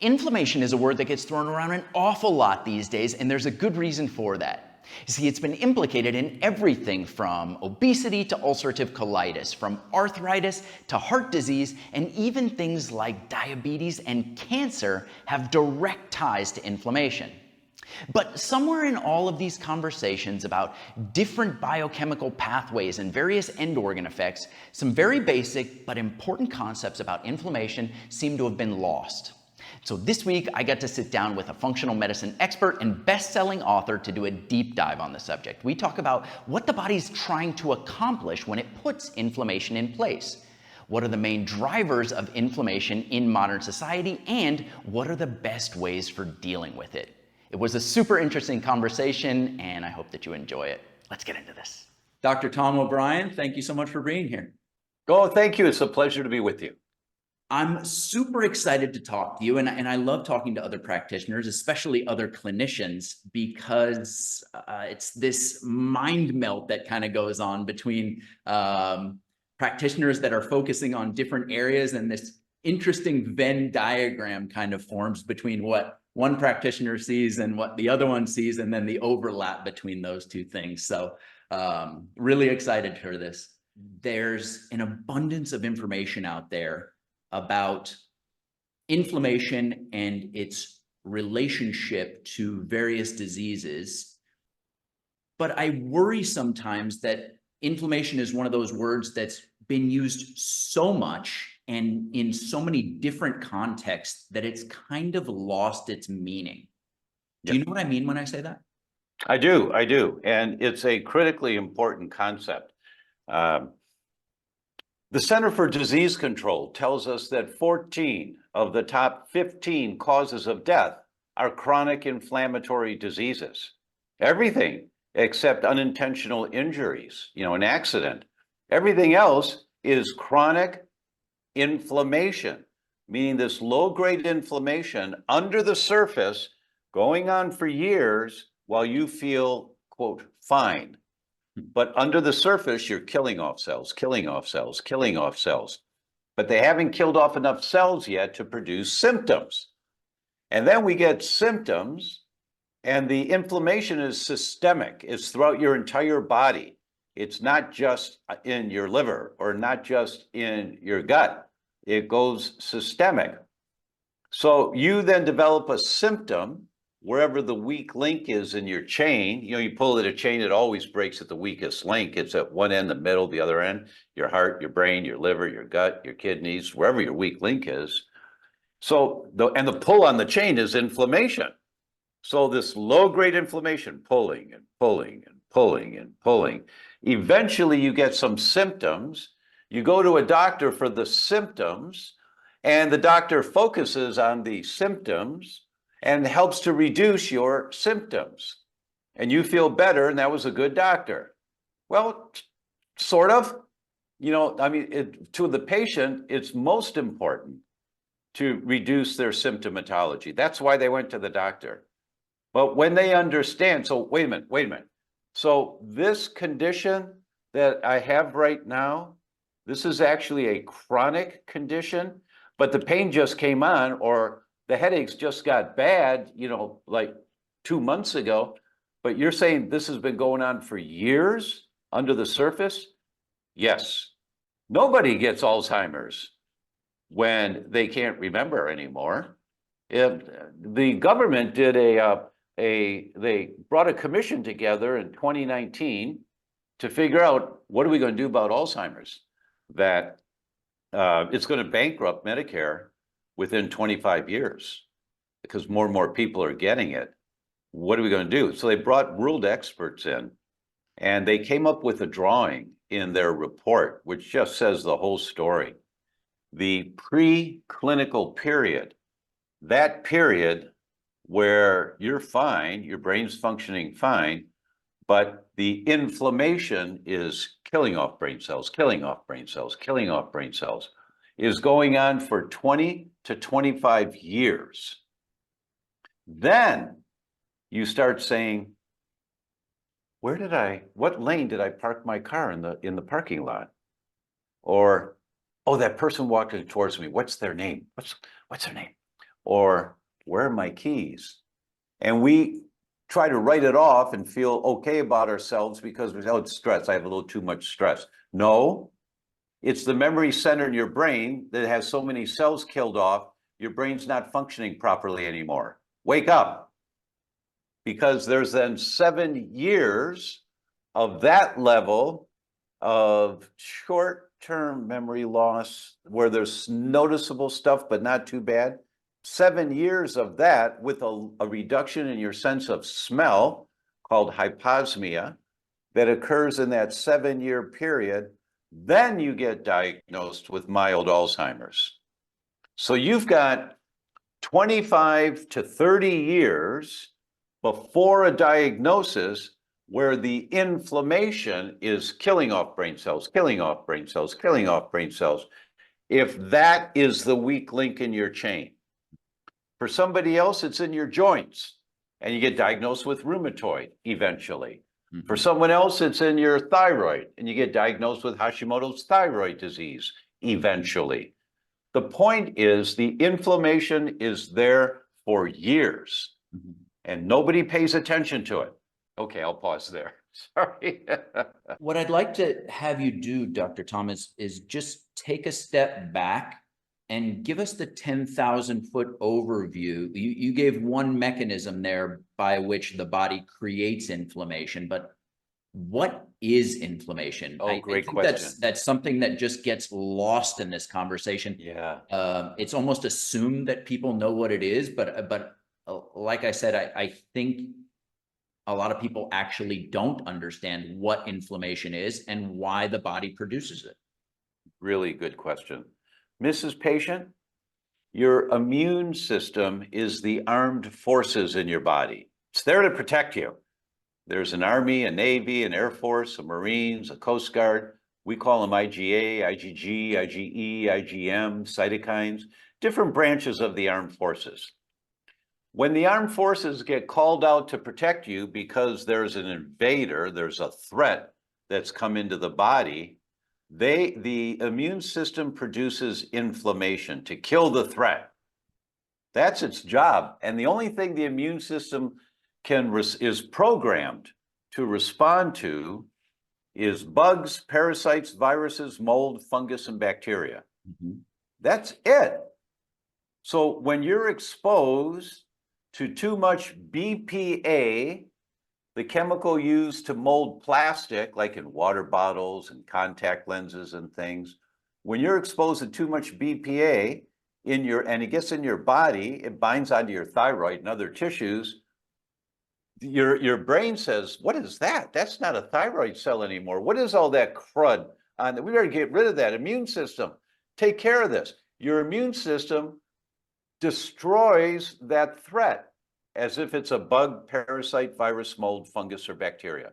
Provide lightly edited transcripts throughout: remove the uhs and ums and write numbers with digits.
Inflammation is a word that gets thrown around an awful lot these days, and there's a good reason for that. You see, it's been implicated in everything from obesity to ulcerative colitis, from arthritis to heart disease, and even things like diabetes and cancer have direct ties to inflammation. But somewhere in all of these conversations about different biochemical pathways and various end organ effects, some very basic but important concepts about inflammation seem to have been lost. So this week, I got to sit down with a functional medicine expert and best-selling author to do a deep dive on the subject. We talk about what the body's trying to accomplish when it puts inflammation in place. What are the main drivers of inflammation in modern society, and what are the best ways for dealing with it? It was a super interesting conversation, and I hope that you enjoy it. Let's get into this. Dr. Tom O'Brien, thank you so much for being here. Oh, thank you. It's a pleasure to be with you. I'm super excited to talk to you, and I love talking to other practitioners, especially other clinicians, because it's this mind melt that kind of goes on between practitioners that are focusing on different areas, and this interesting Venn diagram kind of forms between what one practitioner sees and what the other one sees, and then the overlap between those two things. So really excited for this. There's an abundance of information out there about inflammation and its relationship to various diseases. But I worry sometimes that inflammation is one of those words that's been used so much and in so many different contexts that it's kind of lost its meaning. Do you know what I mean when I say that? I do. And it's a critically important concept. The Center for Disease Control tells us that 14 of the top 15 causes of death are chronic inflammatory diseases. Everything except unintentional injuries, an accident. Everything else is chronic inflammation, meaning this low-grade inflammation under the surface going on for years while you feel, quote, fine. But under the surface, you're killing off cells, killing off cells, killing off cells. But they haven't killed off enough cells yet to produce symptoms. And then we get symptoms, and the inflammation is systemic. It's throughout your entire body. It's not just in your liver or not just in your gut. It goes systemic. So you then develop a symptom wherever the weak link is in your chain. You pull at a chain, it always breaks at the weakest link. It's at one end, the middle, the other end, your heart, your brain, your liver, your gut, your kidneys, wherever your weak link is. So the pull on the chain is inflammation. So this low-grade inflammation, pulling and pulling and pulling and pulling. Eventually you get some symptoms. You go to a doctor for the symptoms, and the doctor focuses on the symptoms and helps to reduce your symptoms. And you feel better, and that was a good doctor. Well, sort of. To the patient, it's most important to reduce their symptomatology. That's why they went to the doctor. But when they understand, so wait a minute. So this condition that I have right now, this is actually a chronic condition, but the pain just came on, or the headaches just got bad, like 2 months ago. But you're saying this has been going on for years under the surface? Yes. Nobody gets Alzheimer's when they can't remember anymore. The government did they brought a commission together in 2019 to figure out, what are we going to do about Alzheimer's? That it's going to bankrupt Medicare within 25 years because more and more people are getting it. What are we going to do? So they brought world experts in, and they came up with a drawing in their report, which just says the whole story. The preclinical period, that period where you're fine, your brain's functioning fine, but the inflammation is killing off brain cells, killing off brain cells, killing off brain cells, is going on for 20 to 25 years. Then you start saying, what lane did I park my car in the parking lot? Or, oh, that person walked towards me. What's their name? What's their name? or where are my keys? And we try to write it off and feel okay about ourselves because we say, oh, it's stress. I have a little too much stress. No, it's the memory center in your brain that has so many cells killed off, your brain's not functioning properly anymore. Wake up. Because there's then 7 years of that level of short-term memory loss where there's noticeable stuff, but not too bad. 7 years of that with a reduction in your sense of smell called hyposmia that occurs in that 7-year period. Then you get diagnosed with mild Alzheimer's. So you've got 25 to 30 years before a diagnosis where the inflammation is killing off brain cells, killing off brain cells, killing off brain cells. If that is the weak link in your chain. For somebody else, it's in your joints, and you get diagnosed with rheumatoid eventually. Mm-hmm. For someone else, it's in your thyroid, and you get diagnosed with Hashimoto's thyroid disease eventually. The point is the inflammation is there for years, mm-hmm. and nobody pays attention to it. Okay, I'll pause there. Sorry. What I'd like to have you do, Dr. Thomas, is just take a step back and give us the 10,000-foot overview. You gave one mechanism there by which the body creates inflammation, but what is inflammation? Oh, great question. That's something that just gets lost in this conversation. Yeah. It's almost assumed that people know what it is, but like I said, I think a lot of people actually don't understand what inflammation is and why the body produces it. Really good question. Mrs. Patient, your immune system is the armed forces in your body. It's there to protect you. There's an Army, a Navy, an Air Force, a Marines, a Coast Guard. We call them IgA, IgG, IgE, IgM, cytokines, different branches of the armed forces. When the armed forces get called out to protect you because there's an invader, there's a threat that's come into the body, the immune system produces inflammation to kill the threat. That's its job. And the only thing the immune system is programmed to respond to is bugs, parasites, viruses, mold, fungus, and bacteria. Mm-hmm. That's it. So when you're exposed to too much BPA, the chemical used to mold plastic, like in water bottles and contact lenses and things, when you're exposed to too much BPA and it gets in your body, it binds onto your thyroid and other tissues, your brain says, what is that? That's not a thyroid cell anymore. What is all that crud on that? We better get rid of that. Immune system, take care of this. Your immune system destroys that threat as if it's a bug, parasite, virus, mold, fungus, or bacteria.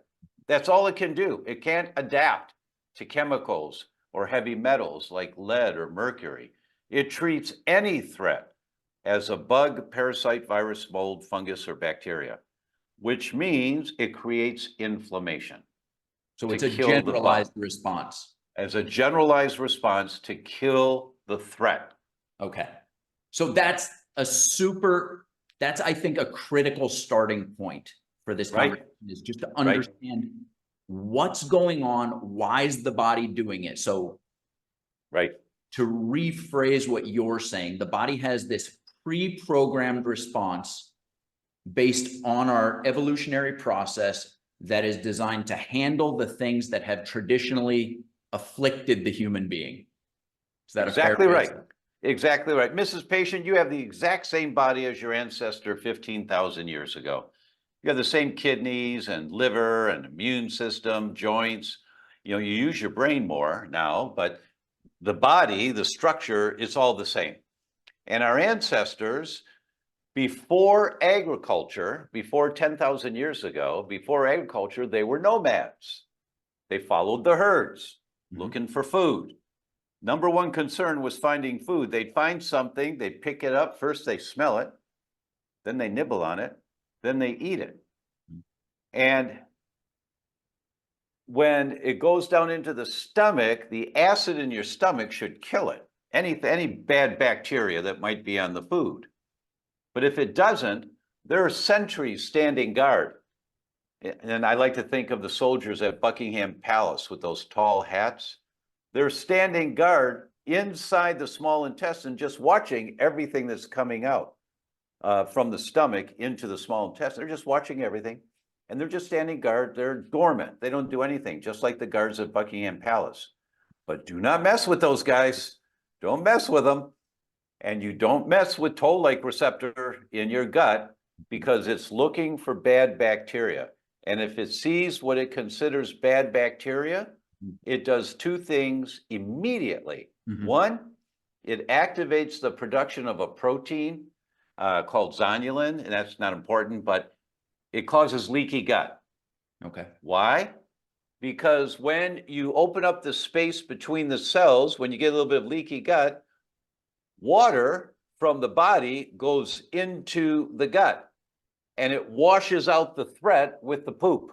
That's all it can do. It can't adapt to chemicals or heavy metals like lead or mercury. It treats any threat as a bug, parasite, virus, mold, fungus, or bacteria, which means it creates inflammation. So it's a generalized response. As a generalized response to kill the threat. Okay. So that's I think, a critical starting point for this conversation, is just to understand what's going on, why is the body doing it? So to rephrase what you're saying, the body has this pre-programmed response based on our evolutionary process that is designed to handle the things that have traditionally afflicted the human being. Is that exactly right? Exactly right. Mrs. Patient, you have the exact same body as your ancestor 15,000 years ago. You have the same kidneys and liver and immune system, joints. You use your brain more now, but the body, the structure, is all the same. And our ancestors, before agriculture, before 10,000 years ago, before agriculture, they were nomads. They followed the herds, looking for food. Number one concern was finding food. They'd find something, they'd pick it up. First, they smell it, then they nibble on it, then they eat it. And when it goes down into the stomach, the acid in your stomach should kill it. Any bad bacteria that might be on the food. But if it doesn't, there are sentries standing guard. And I like to think of the soldiers at Buckingham Palace with those tall hats. They're standing guard inside the small intestine, just watching everything that's coming out from the stomach into the small intestine. They're just watching everything, and they're just standing guard. They're dormant. They don't do anything, just like the guards at Buckingham Palace. But do not mess with those guys. Don't mess with them. And you don't mess with toll-like receptor in your gut because it's looking for bad bacteria. And if it sees what it considers bad bacteria, it does two things immediately. One, it activates the production of a protein called zonulin, and that's not important, but it causes leaky gut. Okay. Why? Because when you open up the space between the cells, when you get a little bit of leaky gut, water from the body goes into the gut and it washes out the threat with the poop.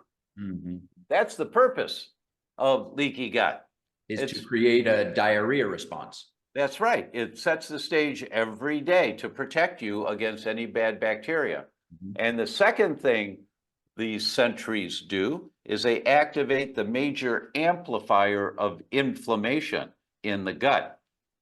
That's the purpose of leaky gut. Is to create a diarrhea response. That's right. It sets the stage every day to protect you against any bad bacteria. And the second thing these sentries do is they activate the major amplifier of inflammation in the gut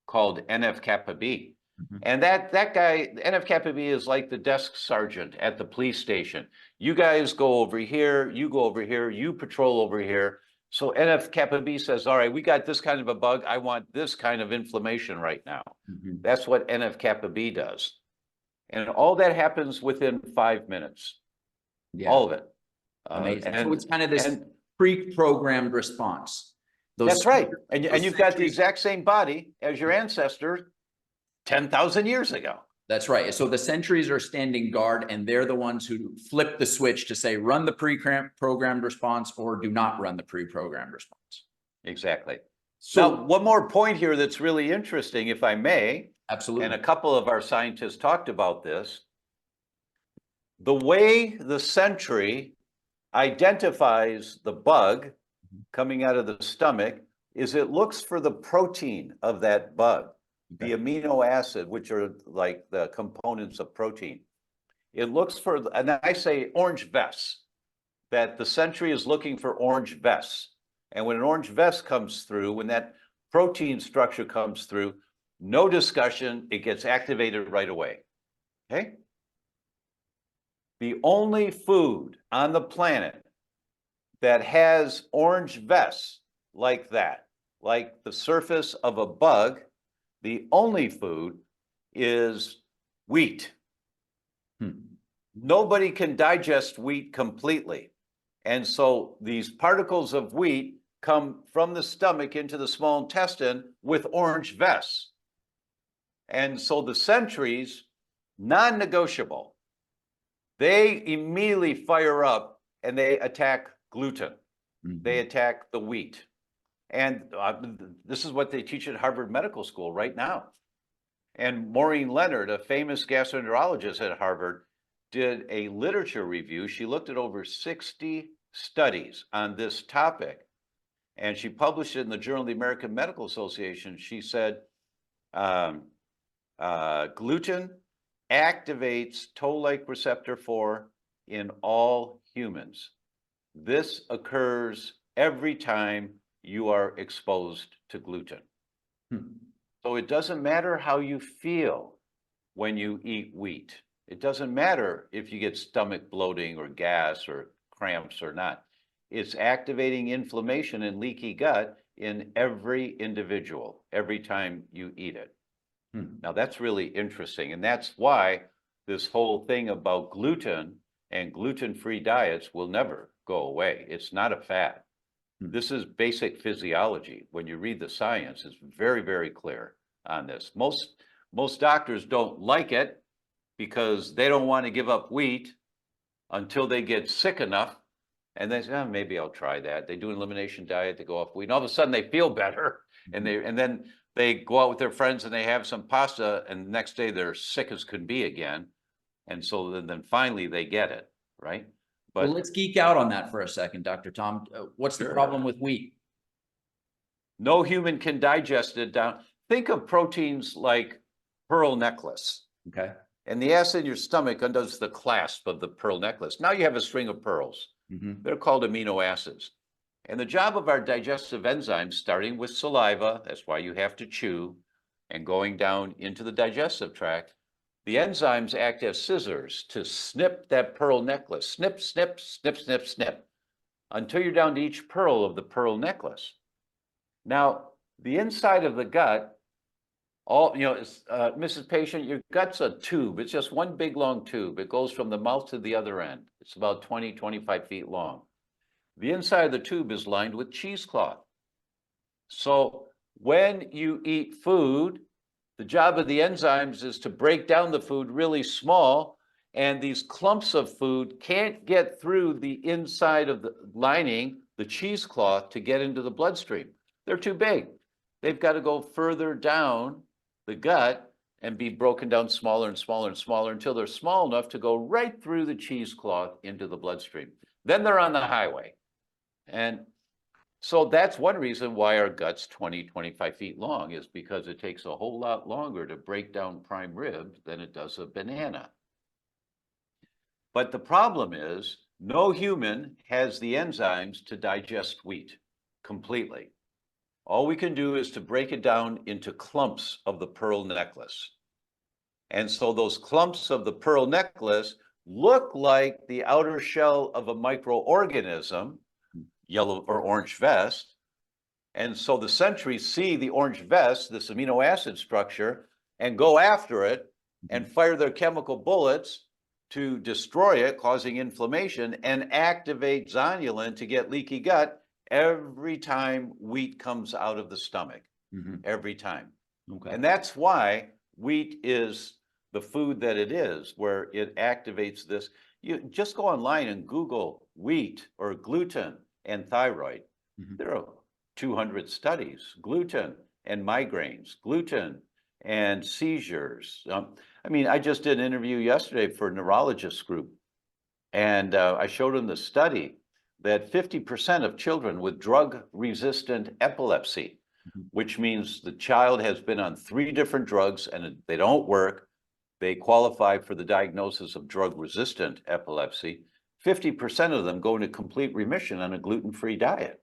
called NF-kappa B. And that guy, NF-kappa B, is like the desk sergeant at the police station. You guys go over here, you go over here, you patrol over here. So NF-kappa B says, all right, we got this kind of a bug. I want this kind of inflammation right now. That's what NF-kappa B does. And all that happens within 5 minutes. All of it. Amazing. So it's kind of this pre-programmed response. That's right. And you've got the exact same body as your ancestors 10,000 years ago. That's right. So the sentries are standing guard, and they're the ones who flip the switch to say, run the pre-programmed response or do not run the pre-programmed response. Exactly. So now, one more point here that's really interesting, if I may. Absolutely. And a couple of our scientists talked about this. The way the sentry identifies the bug coming out of the stomach is it looks for the protein of that bug. The amino acid, which are like the components of protein. It looks for, and I say orange vests, that the sentry is looking for orange vests. And when an orange vest comes through, when that protein structure comes through, no discussion, it gets activated right away. Okay? The only food on the planet that has orange vests like that, like the surface of a bug, the only food is wheat. Nobody can digest wheat completely. And so these particles of wheat come from the stomach into the small intestine with orange vests. And so the sentries, non-negotiable, they immediately fire up and they attack gluten. They attack the wheat. And this is what they teach at Harvard Medical School right now. And Maureen Leonard, a famous gastroenterologist at Harvard, did a literature review. She looked at over 60 studies on this topic, and she published it in the Journal of the American Medical Association. She said, gluten activates toll-like receptor 4 in all humans. This occurs every time you are exposed to gluten. So it doesn't matter how you feel when you eat wheat. It doesn't matter if you get stomach bloating or gas or cramps or not. It's activating inflammation and leaky gut in every individual every time you eat it. Now that's really interesting. And that's why this whole thing about gluten and gluten-free diets will never go away. It's not a fad. This is basic physiology. When you read the science, it's very, very clear on this. Most doctors don't like it because they don't want to give up wheat until they get sick enough. And they say, oh, maybe I'll try that. They do an elimination diet, they go off wheat, and all of a sudden they feel better. And then they go out with their friends and they have some pasta, and the next day they're sick as could be again. And so then finally they get it, right? But well, let's geek out on that for a second, Dr. Tom. What's the problem with wheat? No human can digest it down. Think of proteins like pearl necklace. Okay. And the acid in your stomach undoes the clasp of the pearl necklace. Now you have a string of pearls. They're called amino acids. And the job of our digestive enzymes, starting with saliva, that's why you have to chew, and going down into the digestive tract, the enzymes act as scissors to snip that pearl necklace. Snip, snip, snip, snip, snip, until you're down to each pearl of the pearl necklace. Now, the inside of the gut, Mrs. Patient, your gut's a tube. It's just one big long tube. It goes from the mouth to the other end. It's about 20, 25 feet long. The inside of the tube is lined with cheesecloth. So when you eat food, the job of the enzymes is to break down the food really small, and these clumps of food can't get through the inside of the lining, the cheesecloth, to get into the bloodstream. They're too big. They've got to go further down the gut and be broken down smaller and smaller and smaller until they're small enough to go right through the cheesecloth into the bloodstream. Then they're on the highway. And so that's one reason why our gut's 20, 25 feet long, is because it takes a whole lot longer to break down prime rib than it does a banana. But the problem is no human has the enzymes to digest wheat completely. All we can do is to break it down into clumps of the pearl necklace. And so those clumps of the pearl necklace look like the outer shell of a microorganism, yellow or orange vest. And so the sentries see the orange vest, this amino acid structure, and go after it and fire their chemical bullets to destroy it, causing inflammation, and activate zonulin to get leaky gut every time wheat comes out of the stomach, every time. Okay. And that's why wheat is the food that it is, where it activates this. You just go online and Google wheat or gluten and thyroid. There are 200 studies, gluten and migraines, gluten and seizures. I just did an interview yesterday for a neurologist group, and I showed them the study that 50% of children with drug-resistant epilepsy, which means the child has been on 3 different drugs and they don't work, they qualify for the diagnosis of drug-resistant epilepsy. 50% of them go into complete remission on a gluten-free diet.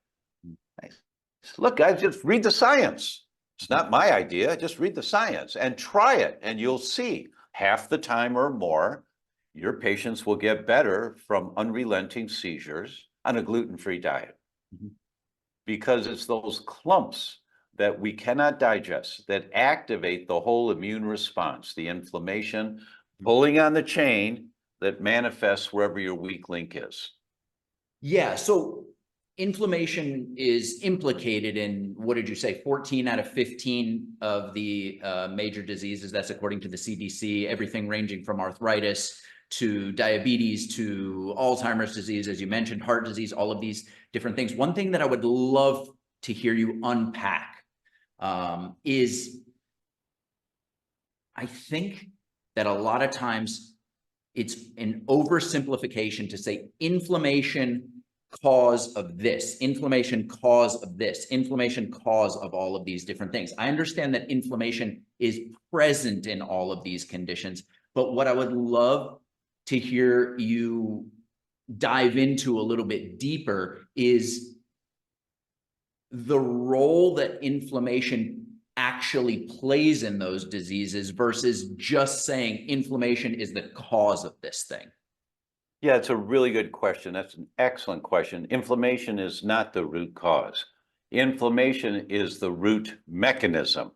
Look, guys, just read the science. It's not my idea. Just read the science and try it, and you'll see half the time or more, your patients will get better from unrelenting seizures on a gluten-free diet. Because it's those clumps that we cannot digest that activate the whole immune response, the inflammation, pulling on the chain that manifests wherever your weak link is. Yeah, so inflammation is implicated in, what did you say, 14 out of 15 of the major diseases. That's according to the CDC, everything ranging from arthritis to diabetes to Alzheimer's disease, as you mentioned, heart disease, all of these different things. One thing that I would love to hear you unpack is, I think that a lot of times it's an oversimplification to say inflammation cause of this, inflammation cause of this, inflammation cause of all of these different things. I understand that inflammation is present in all of these conditions, but what I would love to hear you dive into a little bit deeper is the role that inflammation actually plays in those diseases versus just saying inflammation is the cause of this thing. Yeah, it's a really good question. That's an excellent question. Inflammation is not the root cause. Inflammation is the root mechanism.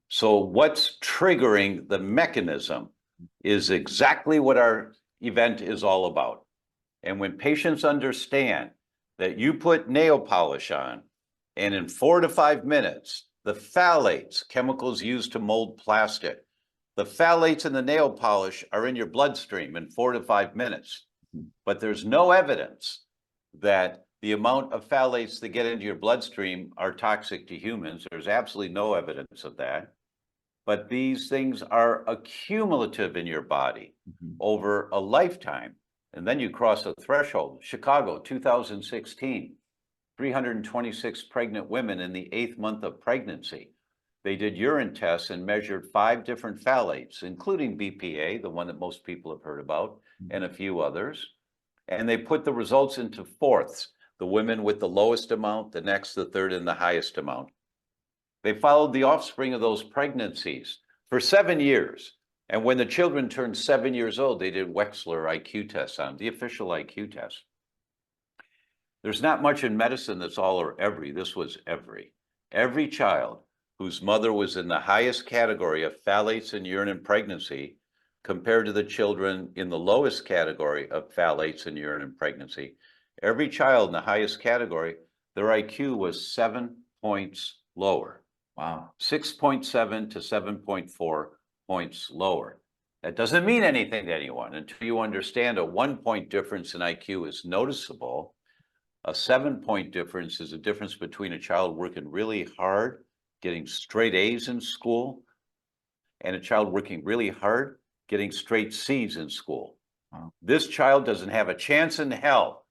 So what's triggering the mechanism is exactly what our event is all about. And when patients understand that you put nail polish on, and in 4 to 5 minutes, the phthalates, chemicals used to mold plastic, the phthalates in the nail polish are in your bloodstream in 4 to 5 minutes. But there's no evidence that the amount of phthalates that get into your bloodstream are toxic to humans. There's absolutely no evidence of that. But these things are accumulative in your body over a lifetime. And then you cross a threshold. Chicago, 2016, 326 pregnant women in the 8th month of pregnancy. They did urine tests and measured 5 different phthalates, including BPA, the one that most people have heard about, and a few others. And they put the results into fourths, the women with the lowest amount, the next, the third, and the highest amount. They followed the offspring of those pregnancies for 7 years. And when the children turned 7 years old, they did Wechsler IQ tests on them, the official IQ test. There's not much in medicine that's all or every. This was every. Every child whose mother was in the highest category of phthalates in urine in pregnancy compared to the children in the lowest category of phthalates in urine in pregnancy, every child in the highest category, their IQ was 7 points lower. Wow. 6.7 to 7.4 points lower. That doesn't mean anything to anyone until you understand a 1-point difference in IQ is noticeable. A 7-point difference is a difference between a child working really hard, getting straight A's in school, and a child working really hard, getting straight C's in school. Wow. This child doesn't have a chance in hell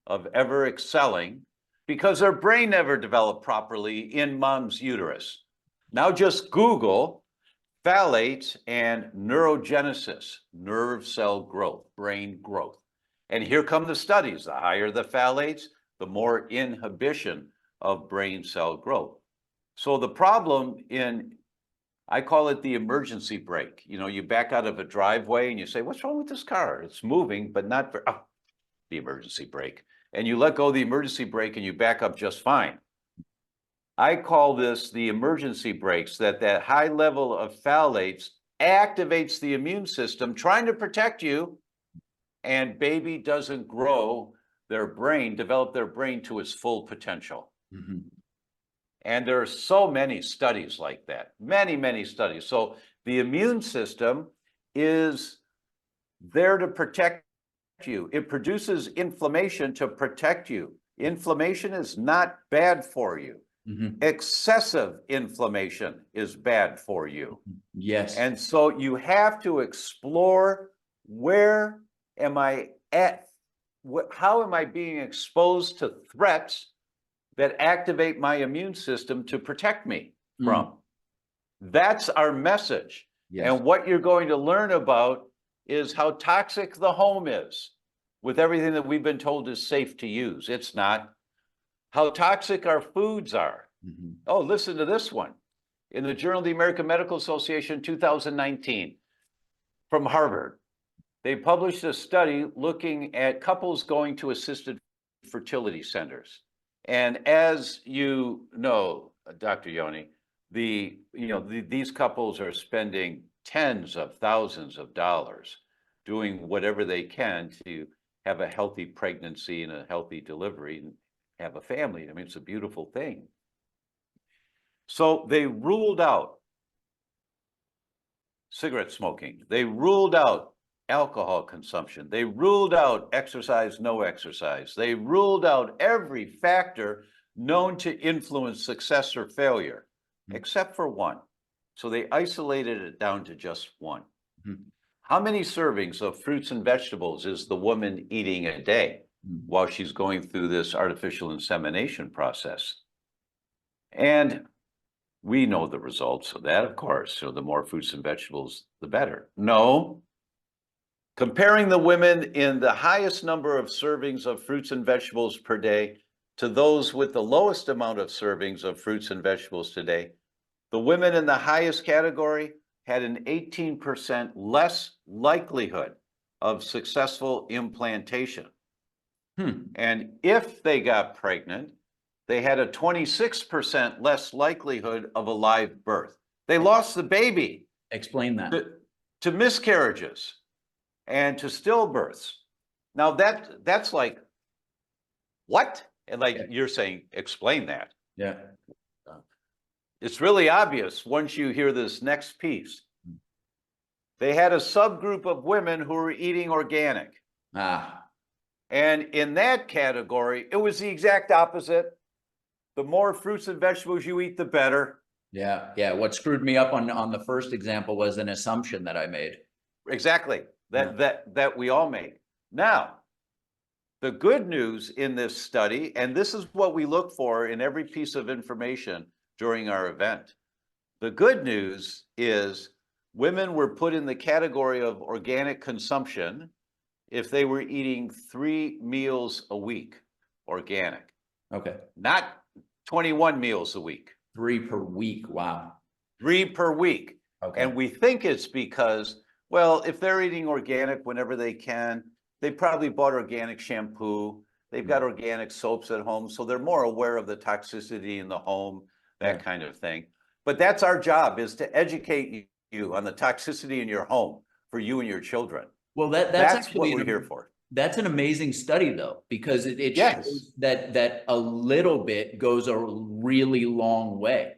of ever excelling because their brain never developed properly in mom's uterus. Now just Google phthalates and neurogenesis, nerve cell growth, brain growth. And here come the studies. The higher the phthalates, the more inhibition of brain cell growth. So the problem I call it the emergency brake. You know, you back out of a driveway and you say, what's wrong with this car? It's moving, but not for, the emergency brake. And you let go of the emergency brake and you back up just fine. I call this the emergency brakes, that high level of phthalates activates the immune system trying to protect you, and baby doesn't grow develop their brain to its full potential. Mm-hmm. And there are so many studies like that, many, many studies. So the immune system is there to protect you. It produces inflammation to protect you. Inflammation is not bad for you. Mm-hmm. Excessive inflammation is bad for you. Yes. And so you have to explore, where am I at? How am I being exposed to threats that activate my immune system to protect me from? That's our message. Yes. And what you're going to learn about is how toxic the home is with everything that we've been told is safe to use. It's not. How toxic our foods are. Mm-hmm. Oh, listen to this one. In the Journal of the American Medical Association, 2019, from Harvard, they published a study looking at couples going to assisted fertility centers. And as you know, Dr. Yoni, these couples are spending tens of thousands of dollars doing whatever they can to have a healthy pregnancy and a healthy delivery and have a family. I mean, it's a beautiful thing. So they ruled out cigarette smoking. They ruled out alcohol consumption. They ruled out exercise, no exercise. They ruled out every factor known to influence success or failure, except for one. So they isolated it down to just one. Mm-hmm. How many servings of fruits and vegetables is the woman eating a day while she's going through this artificial insemination process? And we know the results of that, of course. So the more fruits and vegetables, the better. No. Comparing the women in the highest number of servings of fruits and vegetables per day to those with the lowest amount of servings of fruits and vegetables today, the women in the highest category had an 18% less likelihood of successful implantation. And if they got pregnant, they had a 26% less likelihood of a live birth. They lost the baby. Explain that. To miscarriages and to stillbirths. Now that's like, what? And like you're saying, explain that. Yeah. It's really obvious once you hear this next piece. They had a subgroup of women who were eating organic. And in that category, it was the exact opposite. The more fruits and vegetables you eat, the better. Yeah. Yeah. What screwed me up on the first example was an assumption that I made. Exactly. That we all made. Now, the good news in this study, and this is what we look for in every piece of information during our event, The good news is women were put in the category of organic consumption if they were eating 3 meals a week, organic, Okay. not 21 meals a week. 3 per week. Wow. 3 per week. Okay. And we think it's because, well, if they're eating organic whenever they can, they probably bought organic shampoo. They've got organic soaps at home, so they're more aware of the toxicity in the home, that Right. kind of thing. But that's our job, is to educate you on the toxicity in your home for you and your children. Well, that's That's actually what we're here for. That's an amazing study, though, because it Yes. shows that a little bit goes a really long way.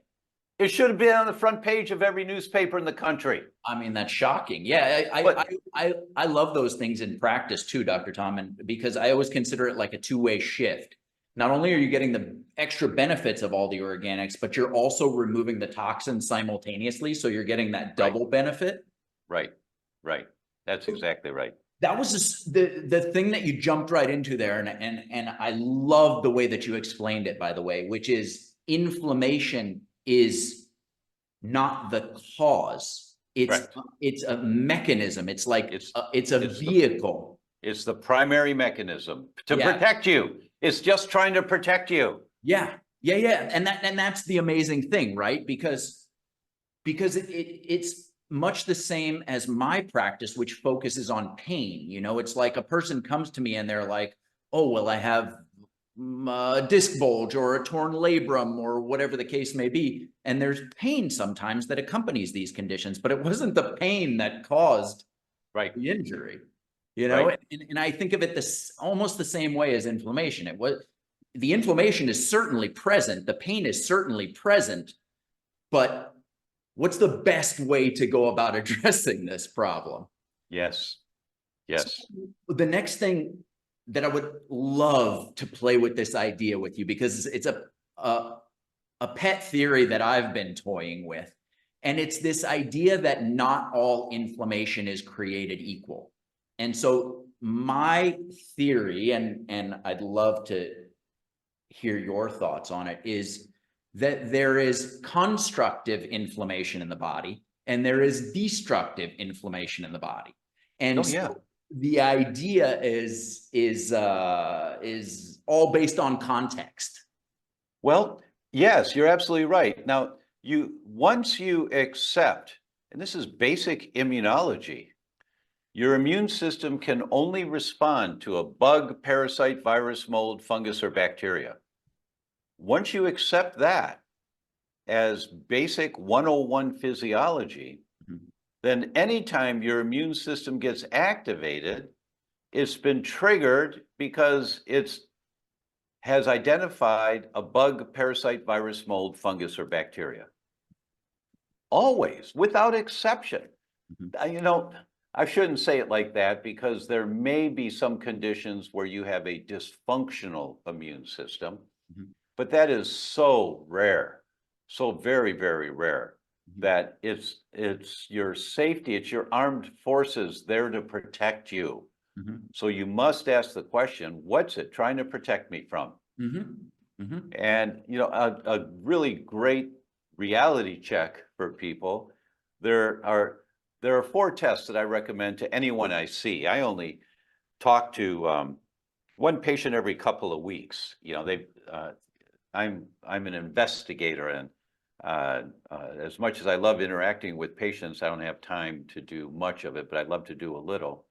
It should have been on the front page of every newspaper in the country. I mean, that's shocking. Yeah, But- I love those things in practice too, Dr. Tom, and because I always consider it like a two-way shift. Not only are you getting the extra benefits of all the organics, but you're also removing the toxins simultaneously, so you're getting that double benefit. Right, right. That's exactly right. That was just the thing that you jumped right into there, and I love the way that you explained it, by the way, which is inflammation is not the cause. It's a mechanism. It's like it's a vehicle. It's the primary mechanism to protect you. It's just trying to protect you. Yeah. And that's the amazing thing, right? Because it's much the same as my practice, which focuses on pain. You know, it's like a person comes to me and they're like, oh, well, I have a disc bulge or a torn labrum or whatever the case may be. And there's pain sometimes that accompanies these conditions, but it wasn't the pain that caused the injury, you know? And I think of it almost the same way as inflammation. The inflammation is certainly present. The pain is certainly present, but what's the best way to go about addressing this problem? Yes. So the next thing that I would love to play with this idea with you, because it's a pet theory that I've been toying with. And it's this idea that not all inflammation is created equal. And so my theory, and I'd love to hear your thoughts on it, is that there is constructive inflammation in the body and there is destructive inflammation in the body. And so the idea is all based on context. Well, yes, you're absolutely right. Now, once you accept, and this is basic immunology, your immune system can only respond to a bug, parasite, virus, mold, fungus, or bacteria. Once you accept that as basic 101 physiology, then anytime your immune system gets activated, it's been triggered because it has identified a bug, parasite, virus, mold, fungus, or bacteria. Always, without exception. You know, I shouldn't say it like that, because there may be some conditions where you have a dysfunctional immune system, but that is so rare, so very, very rare, that it's your safety, it's your armed forces there to protect you. So you must ask the question, what's it trying to protect me from? And, you know, a really great reality check for people, there are 4 tests that I recommend to anyone I see. I only talk to one patient every couple of weeks. You know, I'm an investigator, and as much as I love interacting with patients, I don't have time to do much of it, but I'd love to do a little.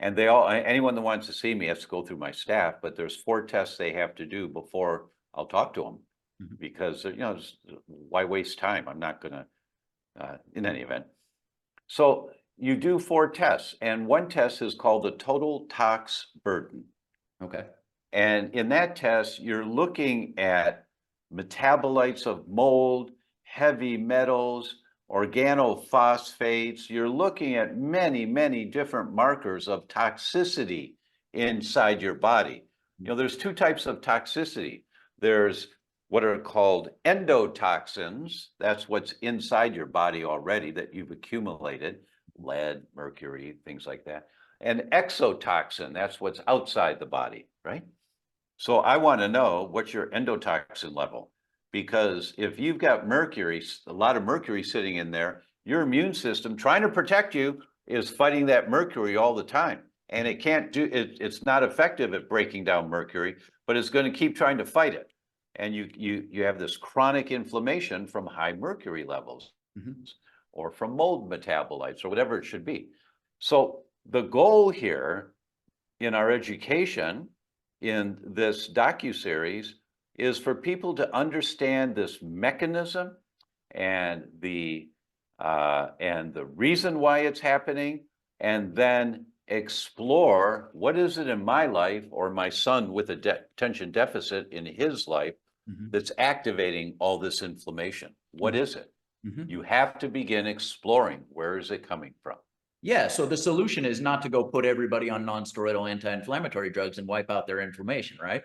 And anyone that wants to see me has to go through my staff, but there's 4 tests they have to do before I'll talk to them, because, you know, why waste time? I'm not going to, in any event. So you do 4 tests, and one test is called the total tox burden. Okay. And in that test, you're looking at metabolites of mold, heavy metals, organophosphates. You're looking at many, many different markers of toxicity inside your body. You know, there's 2 types of toxicity. There's what are called endotoxins. That's what's inside your body already that you've accumulated, lead, mercury, things like that. And exotoxin, that's what's outside the body, right? So I want to know, what's your endotoxin level? because if you've got mercury, a lot of mercury sitting in there, your immune system trying to protect you is fighting that mercury all the time. And it can't do it, it's not effective at breaking down mercury, but it's going to keep trying to fight it. And you have this chronic inflammation from high mercury levels or from mold metabolites or whatever it should be. So the goal here in our education in this docuseries is for people to understand this mechanism and the reason why it's happening, and then explore what is it in my life or my son with attention deficit in his life that's activating all this inflammation. What is it? You have to begin exploring, where is it coming from? Yeah, so the solution is not to go put everybody on non-steroidal anti-inflammatory drugs and wipe out their inflammation, right?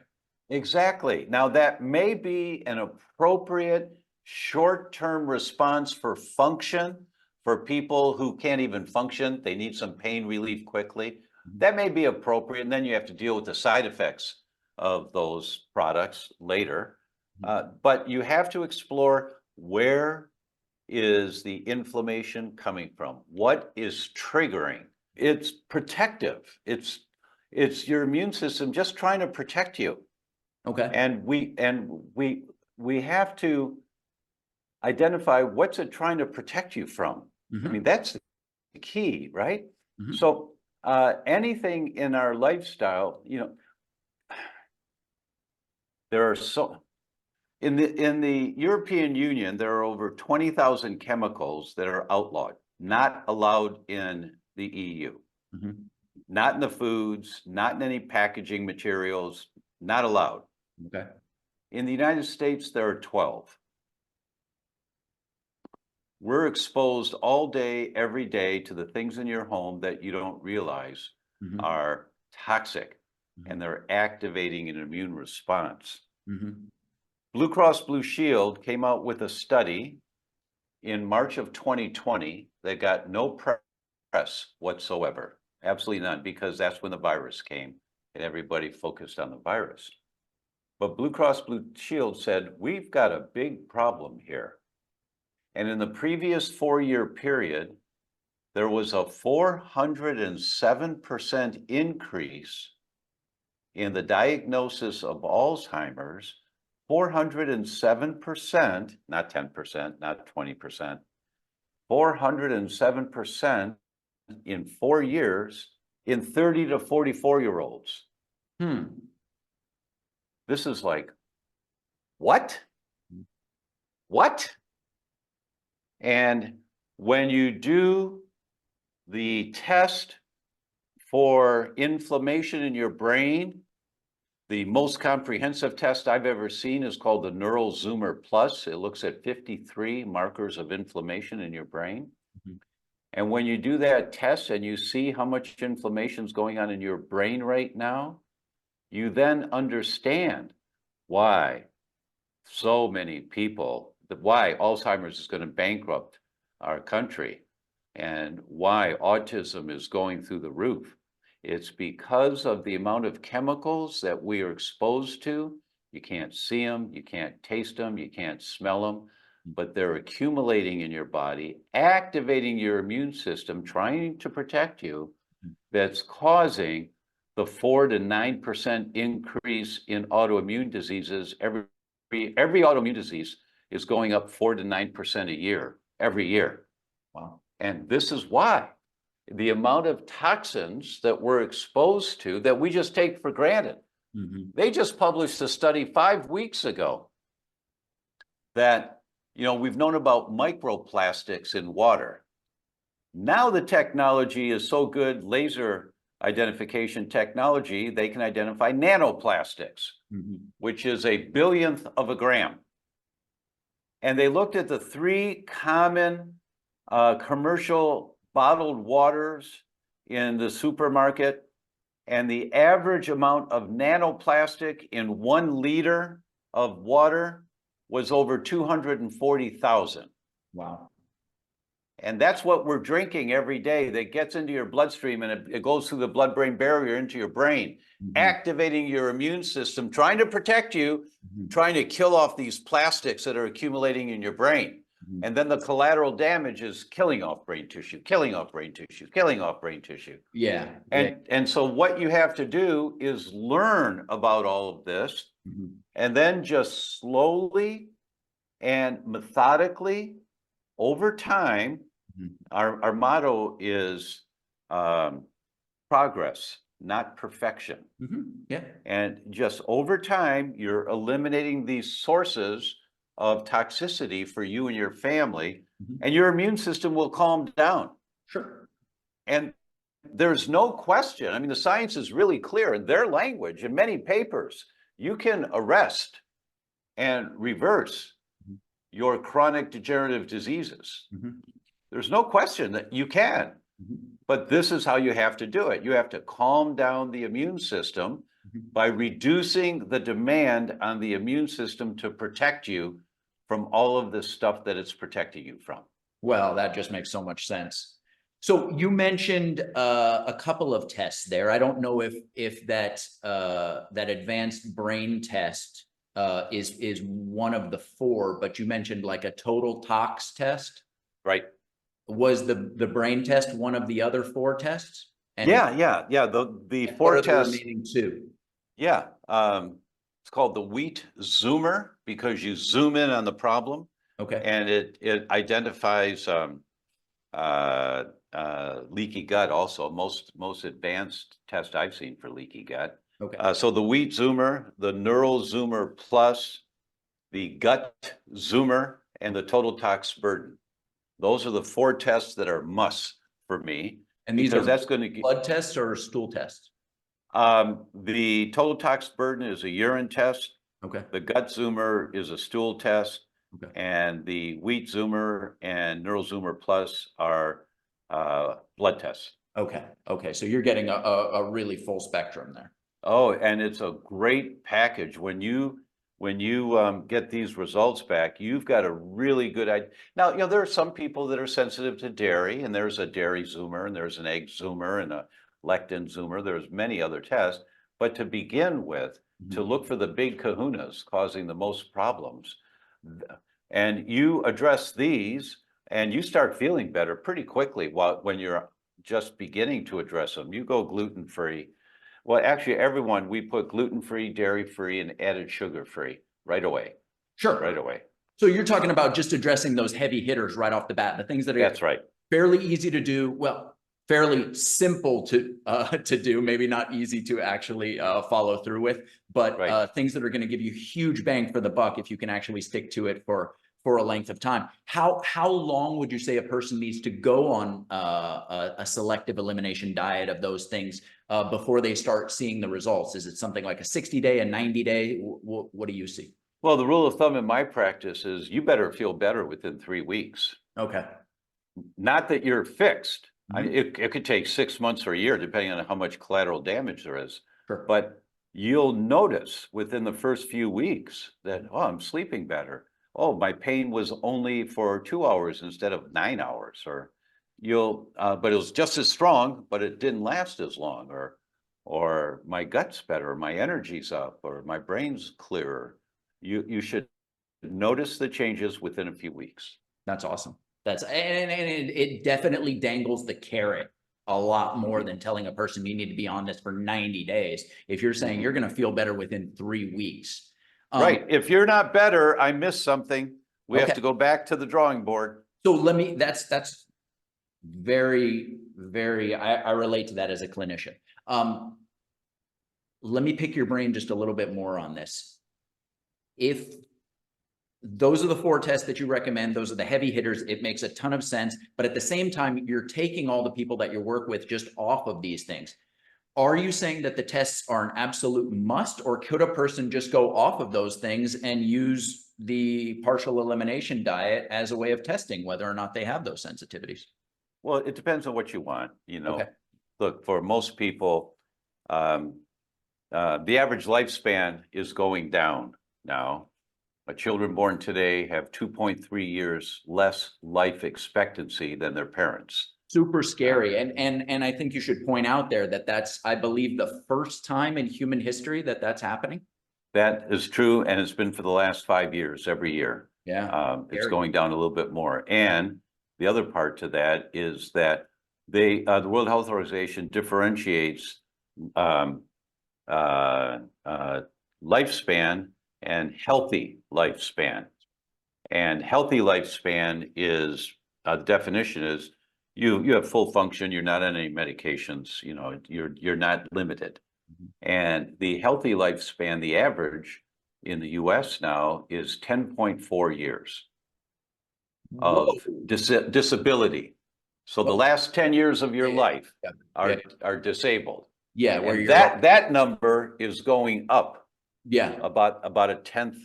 Exactly. Now, that may be an appropriate short-term response for function for people who can't even function. They need some pain relief quickly. That may be appropriate, and then you have to deal with the side effects of those products later. But you have to explore, where is the inflammation coming from? What is triggering? It's protective. It's your immune system just trying to protect you. Okay. And we have to identify, what's it trying to protect you from? I mean, that's the key, right? So anything in our lifestyle, there are in the European Union, there are over 20,000 chemicals that are outlawed, not allowed in the EU, not in the foods, not in any packaging materials, not allowed. Okay. In the United States, there are 12. We're exposed all day, every day, to the things in your home that you don't realize are toxic, and they're activating an immune response. Blue Cross Blue Shield came out with a study in March of 2020 that got no press whatsoever, absolutely none, because that's when the virus came and everybody focused on the virus. But Blue Cross Blue Shield said, we've got a big problem here. And in the previous 4-year period, there was a 407% increase in the diagnosis of Alzheimer's, 407%, not 10%, not 20%, 407% in 4 years in 30 to 44-year-olds. This is like, what? What? And when you do the test for inflammation in your brain, the most comprehensive test I've ever seen is called the Neural Zoomer Plus. It looks at 53 markers of inflammation in your brain. And when you do that test and you see how much inflammation is going on in your brain right now, you then understand why so many people, why Alzheimer's is going to bankrupt our country and why autism is going through the roof. It's because of the amount of chemicals that we are exposed to. You can't see them, you can't taste them, you can't smell them, but they're accumulating in your body, activating your immune system, trying to protect you, that's causing the 4 to 9% increase in autoimmune diseases. Every autoimmune disease is going up 4 to 9% a year, every year. Wow. And this is why the amount of toxins that we're exposed to that we just take for granted. They just published a study 5 weeks ago that, we've known about microplastics in water. Now the technology is so good, laser identification technology, they can identify nanoplastics, which is a billionth of a gram. And they looked at the 3 common commercial bottled waters in the supermarket, and the average amount of nanoplastic in 1 liter of water was over 240,000. Wow. And that's what we're drinking every day that gets into your bloodstream and it goes through the blood-brain barrier into your brain, activating your immune system, trying to protect you, trying to kill off these plastics that are accumulating in your brain. And then the collateral damage is killing off brain tissue, killing off brain tissue, killing off brain tissue. Yeah. And so what you have to do is learn about all of this and then just slowly and methodically over time, our motto is progress, not perfection. Yeah. And just over time, you're eliminating these sources of toxicity for you and your family, and your immune system will calm down. Sure. And there's no question. I mean, the science is really clear in their language. In many papers, you can arrest and reverse your chronic degenerative diseases. There's no question that you can, but this is how you have to do it. You have to calm down the immune system by reducing the demand on the immune system to protect you from all of this stuff that it's protecting you from. Well, that just makes so much sense. So you mentioned a couple of tests there. I don't know if that advanced brain test is one of the four, but you mentioned like a total tox test. Right. Was the brain test one of the other four tests? And yeah. The four tests. The remaining two. Yeah. It's called the wheat zoomer because you zoom in on the problem. Okay. And it identifies leaky gut also, most advanced test I've seen for leaky gut. Okay. So the wheat zoomer, the neural zoomer plus, the gut zoomer, and the total tox burden. Those are the four tests that are musts for me. And these because are that's going to blood tests or stool tests? The total tox burden is a urine test. Okay. The gut zoomer is a stool test. Okay. And the wheat zoomer and neural zoomer plus are blood tests. Okay. Okay. So you're getting a really full spectrum there. Oh, and it's a great package. When you get these results back, you've got a really good idea. Now, there are some people that are sensitive to dairy, and there's a dairy zoomer, and there's an egg zoomer, and a lectin zoomer. There's many other tests. But to begin with, to look for the big kahunas causing the most problems, and you address these, and you start feeling better pretty quickly when you're just beginning to address them. You go gluten-free. Well, actually, everyone, we put gluten-free, dairy-free, and added sugar-free right away. Sure. Right away. So you're talking about just addressing those heavy hitters right off the bat, the things that are That's right. Fairly easy to do. Well, fairly simple to do, maybe not easy to actually follow through with, but Right. Things that are going to give you huge bang for the buck if you can actually stick to it for a length of time. How long would you say a person needs to go on a selective elimination diet of those things before they start seeing the results? Is it something like a 60-day, a 90-day? What do you see? Well, the rule of thumb in my practice is you better feel better within 3 weeks. Okay. Not that you're fixed. It could take 6 months or a year, depending on how much collateral damage there is. Sure. But you'll notice within the first few weeks that, oh, I'm sleeping better. Oh, my pain was only for 2 hours instead of 9 hours, or but it was just as strong, but it didn't last as long, or my gut's better, my energy's up, or my brain's clearer. You should notice the changes within a few weeks. That's awesome. And it definitely dangles the carrot a lot more than telling a person you need to be on this for 90 days. If you're saying you're going to feel better within 3 weeks. Right. If you're not better, I missed something. We have to go back to the drawing board. So that's very, very, I relate to that as a clinician. Let me pick your brain just a little bit more on this. If those are the four tests that you recommend, those are the heavy hitters, it makes a ton of sense. But at the same time, you're taking all the people that you work with just off of these things. Are you saying that the tests are an absolute must, or could a person just go off of those things and use the partial elimination diet as a way of testing whether or not they have those sensitivities? Well, it depends on what you want. Okay. Look, for most people, the average lifespan is going down now. Children born today have 2.3 years less life expectancy than their parents. Super scary. And I think you should point out there that that's, I believe, the first time in human history that that's happening. That is true, and it's been for the last 5 years, every year. Yeah. It's going down a little bit more. And the other part to that is that the World Health Organization differentiates lifespan and healthy lifespan. And healthy lifespan is, definition is you have full function, you're not on any medications, you know, you're not limited. And the healthy lifespan, the average in the US now is 10.4 years of disability. So the last 10 years of your life are disabled. Yeah, where and you're that number is going up. Yeah. About a tenth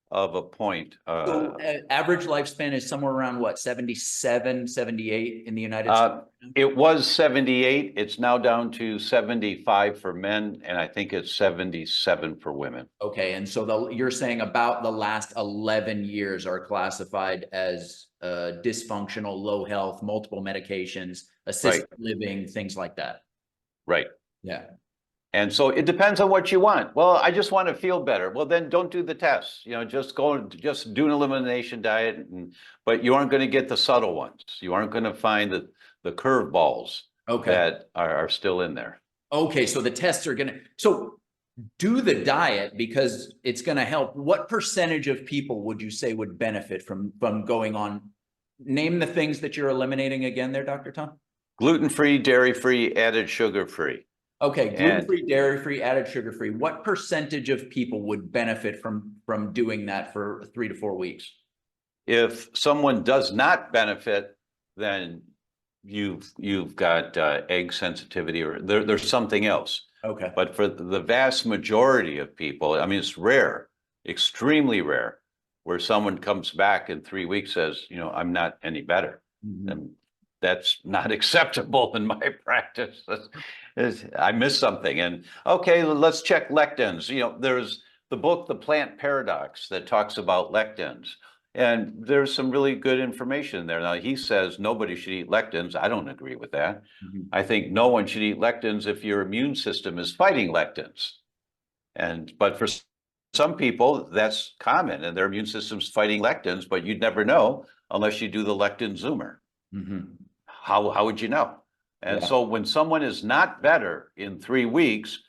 of a point. So average lifespan is somewhere around what, 77, 78 in the United States? It was 78. It's now down to 75 for men, and I think it's 77 for women. Okay, and so you're saying about the last 11 years are classified as dysfunctional, low health, multiple medications, assisted living, things like that. Right. Yeah. And so it depends on what you want. Well, I just want to feel better. Well, then don't do the tests. You know, just do an elimination diet, but you aren't going to get the subtle ones. You aren't going to find the curveballs that are still in there. Okay, so the tests are so do the diet because it's going to help. What percentage of people would you say would benefit from going on? Name the things that you're eliminating again there, Dr. Tom. Gluten-free, dairy-free, added sugar-free. Okay, gluten-free, dairy-free, added sugar-free. What percentage of people would benefit from doing that for 3 to 4 weeks? If someone does not benefit, then you've got egg sensitivity, or there's something else. Okay. But for the vast majority of people, I mean, it's rare, extremely rare, where someone comes back in 3 weeks, says, you know, I'm not any better. And that's not acceptable in my practice. I missed something. And okay, let's check lectins. You know, there's the book, The Plant Paradox, that talks about lectins. And there's some really good information there. Now, he says nobody should eat lectins. I don't agree with that. I think no one should eat lectins if your immune system is fighting lectins. But for some people, that's common, and their immune system's fighting lectins, but you'd never know unless you do the lectin zoomer. How would you know? And so when someone is not better in 3 weeks,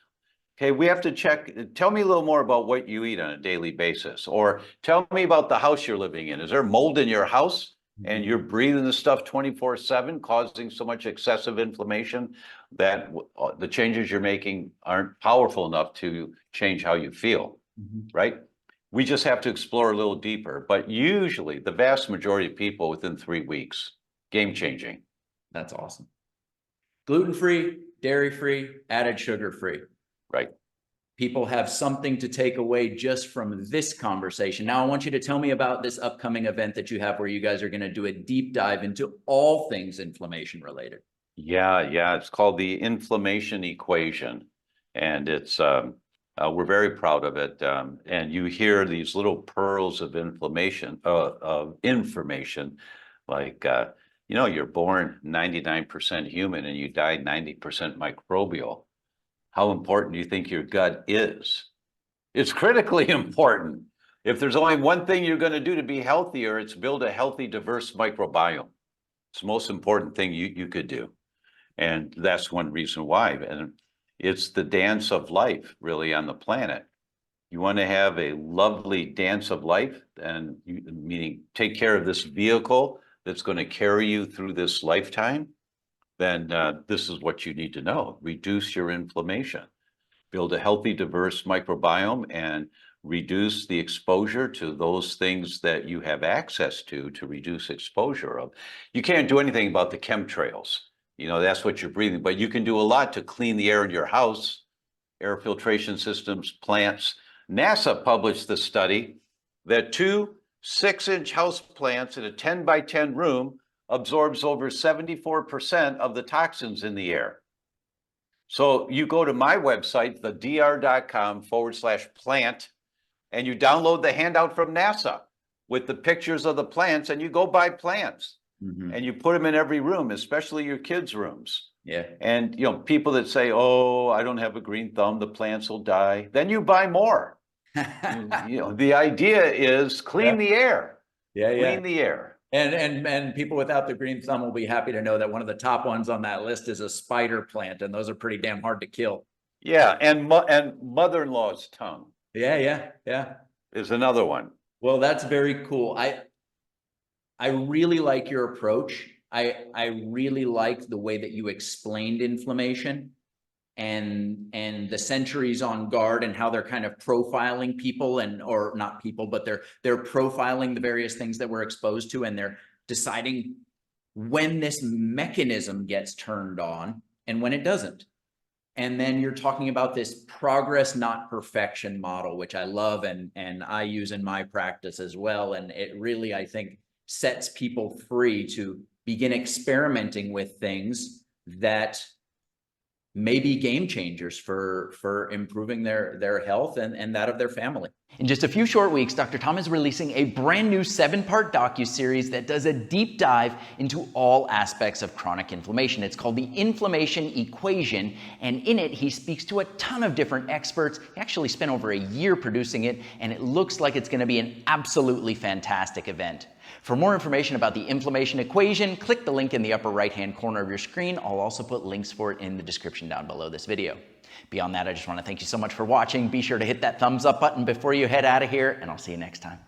okay, we have to check. Tell me a little more about what you eat on a daily basis, or tell me about the house you're living in. Is there mold in your house and you're breathing the stuff 24/7, causing so much excessive inflammation that the changes you're making aren't powerful enough to change how you feel, right? We just have to explore a little deeper, but usually the vast majority of people within 3 weeks, game changing. That's awesome. Gluten-free, dairy-free, added sugar-free. Right. People have something to take away just from this conversation. Now, I want you to tell me about this upcoming event that you have where you guys are going to do a deep dive into all things inflammation related. Yeah. It's called the inflammation equation. And it's, we're very proud of it. And you hear these little pearls of information, like, you know, you're born 99% human and you die 90% microbial. How important do you think your gut is? It's critically important. If there's only one thing you're going to do to be healthier, it's build a healthy, diverse microbiome. It's the most important thing you could do. And that's one reason why. And it's the dance of life, really, on the planet. You want to have a lovely dance of life, and meaning take care of this vehicle that's going to carry you through this lifetime, then this is what you need to know. Reduce your inflammation, build a healthy, diverse microbiome, and reduce the exposure to those things that you have access to reduce exposure of. You can't do anything about the chemtrails. You know, that's what you're breathing, but you can do a lot to clean the air in your house, air filtration systems, plants. NASA published the study that 2 6-inch house plants in a 10 by 10 room absorbs over 74% of the toxins in the air. So you go to my website, thedr.com/plant, and you download the handout from NASA with the pictures of the plants, and you go buy plants and you put them in every room, especially your kids' rooms. Yeah. And, people that say, oh, I don't have a green thumb, the plants will die. Then you buy more. The idea is clean the air. Clean the air. And people without the green thumb will be happy to know that one of the top ones on that list is a spider plant, and those are pretty damn hard to kill. Yeah, and mother-in-law's tongue. Yeah. Is another one. Well, that's very cool. I really like your approach. I really like the way that you explained inflammation and the centuries on guard and how they're kind of profiling people, or not people, but they're profiling the various things that we're exposed to, and they're deciding when this mechanism gets turned on and when it doesn't. And then you're talking about this progress, not perfection model, which I love and I use in my practice as well. And it really, I think, sets people free to begin experimenting with things that may be game changers for improving their health and that of their family. In just a few short weeks, Dr. Tom is releasing a brand new 7-part docuseries that does a deep dive into all aspects of chronic inflammation. It's called The Inflammation Equation, and in it, he speaks to a ton of different experts. He actually spent over a year producing it, and it looks like it's going to be an absolutely fantastic event. For more information about the inflammation equation, click the link in the upper right-hand corner of your screen. I'll also put links for it in the description down below this video. Beyond that, I just want to thank you so much for watching. Be sure to hit that thumbs up button before you head out of here, and I'll see you next time.